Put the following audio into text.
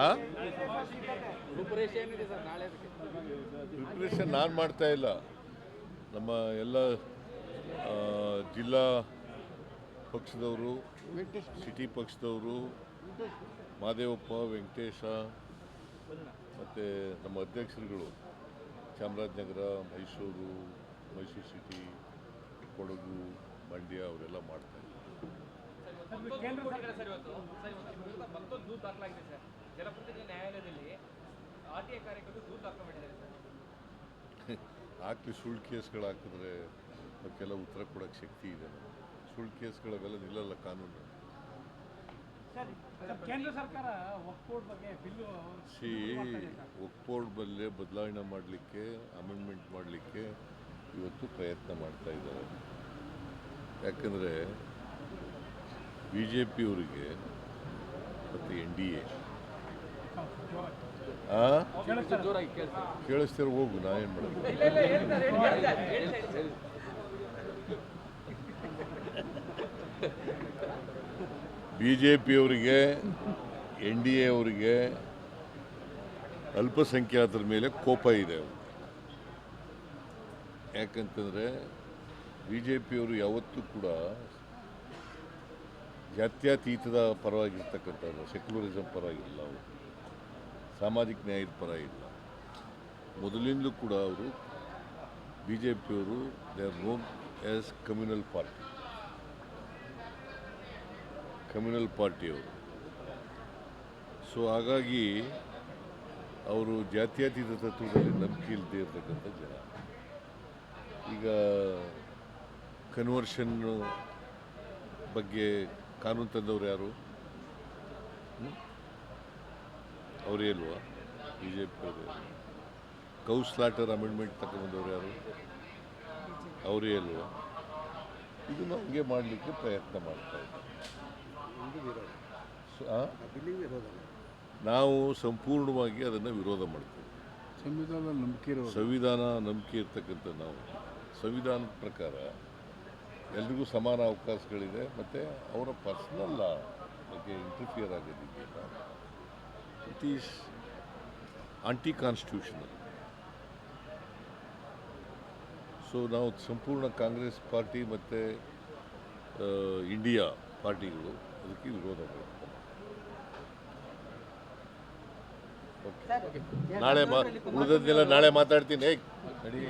ಆ ಪ್ರಿಪ್ರೇಷನ್ ನಾನು ಮಾಡ್ತಾ ಇಲ್ಲ. ನಮ್ಮ ಎಲ್ಲ ಜಿಲ್ಲಾ ಪಕ್ಷದವರು, ಸಿಟಿ ಪಕ್ಷದವರು, ಮಾದೇವಪ್ಪ, ವೆಂಕಟೇಶ ಮತ್ತು ನಮ್ಮ ಅಧ್ಯಕ್ಷರುಗಳು ಚಾಮರಾಜನಗರ, ಮೈಸೂರು ಸಿಟಿ, ಕೊಡಗು, ಮಂಡ್ಯ ಅವರೆಲ್ಲ ಮಾಡ್ತಾ ಇದ್ದಾರೆ. ಹಾಕಿ ಸುಳ್ಳು ಕೇಸ್ಗಳು ಹಾಕಿದ್ರೆ ಅವಕ್ಕೆಲ್ಲ ಉತ್ತರ ಕೊಡೋಕ್ಕೆ ಶಕ್ತಿ ಇದೆ. ಸುಳ್ಳು ಕೇಸ್ಗಳವೆಲ್ಲ ನಿಲ್ಲಲ್ಲ ಕಾನೂನು. ಕೇಂದ್ರ ಸರ್ಕಾರ ವಕ್ಫ್ ಬಗ್ಗೆ ಬಿಲ್ಲು ವಕ್ಫ್ ಬೋರ್ಡ್ ಬಲ್ಲೇ ಬದಲಾವಣೆ ಮಾಡಲಿಕ್ಕೆ, ಅಮೆಂಡ್ಮೆಂಟ್ ಮಾಡಲಿಕ್ಕೆ ಇವತ್ತು ಪ್ರಯತ್ನ ಮಾಡ್ತಾ ಇದ್ದಾರೆ. ಯಾಕಂದರೆ BJPಯವರಿಗೆ ಮತ್ತು NDA ಕೇಳಿಸ್ತಿರೋ ಹೋಗು, ನಾ ಏನು ಮಾಡೋದು. BJPಯವರಿಗೆ, NDA ಅವರಿಗೆ ಅಲ್ಪಸಂಖ್ಯಾತರ ಮೇಲೆ ಕೋಪ ಇದೆ. ಯಾಕಂತಂದರೆ BJPಯವರು ಯಾವತ್ತೂ ಕೂಡ ಜಾತ್ಯತೀತದ ಪರವಾಗಿರ್ತಕ್ಕಂಥದ್ದು, ಸೆಕ್ಯುಲರಿಸಮ್ ಪರವಾಗಿಲ್ಲ, ಅವರು ಸಾಮಾಜಿಕ ನ್ಯಾಯದ ಪರ ಇಲ್ಲ. ಮೊದಲಿಂದಲೂ ಕೂಡ ಅವರು BJPಯವರು they are known as communal ಪಾರ್ಟಿಯವರು. ಸೊ ಹಾಗಾಗಿ ಅವರು ಜಾತ್ಯತೀತ ತತ್ವದಲ್ಲಿ ನಂಬಿಕೆ ಇಲ್ಲದೆ ಇರತಕ್ಕಂಥ ಜನ. ಈಗ ಕನ್ವರ್ಷನ್ ಬಗ್ಗೆ ಕಾನೂನು ತಂದವರು ಯಾರು? ಅವರೇ ಅಲ್ವಾ BJPಯವರು. ಕೌಸ್ಲಾಟರ್ ಅಮೆಂಡ್ಮೆಂಟ್ ತಗೊಂಡ್ಬಂದವರು ಯಾರು? ಅವರೇ ಅಲ್ವಾ? ಇದನ್ನು ಹಂಗೆ ಮಾಡಲಿಕ್ಕೆ ಪ್ರಯತ್ನ ಮಾಡ್ತಾ ಇದ್ದೀವಿ. ನಾವು ಸಂಪೂರ್ಣವಾಗಿ ಅದನ್ನು ವಿರೋಧ ಮಾಡ್ತೀವಿ. ಸಂವಿಧಾನ ನಂಬಿಕೆ ಇರ್ತಕ್ಕಂಥ ನಾವು ಸಂವಿಧಾನದ ಪ್ರಕಾರ ಎಲ್ರಿಗೂ ಸಮಾನ ಅವಕಾಶಗಳಿದೆ. ಮತ್ತು ಅವರ ಪರ್ಸ್ನಲ್ ಲಾ ಬಗ್ಗೆ ಇಂಟರ್ಫಿಯರ್ ಆಗೋದಿದೆಯಲ್ಲ, it is anti constitutional. So ನಾವು ಸಂಪೂರ್ಣ ಕಾಂಗ್ರೆಸ್ ಪಾರ್ಟಿ ಮತ್ತು ಇಂಡಿಯಾ ಪಾರ್ಟಿಗಳು ಅದಕ್ಕೆ ವಿರೋಧ ಮಾಡ್ತಾರೆ. ನಾಳೆ ಉಳಿದದ್ದೆಲ್ಲ ನಾಳೆ ಮಾತಾಡ್ತೀನಿ. ನಡಿ.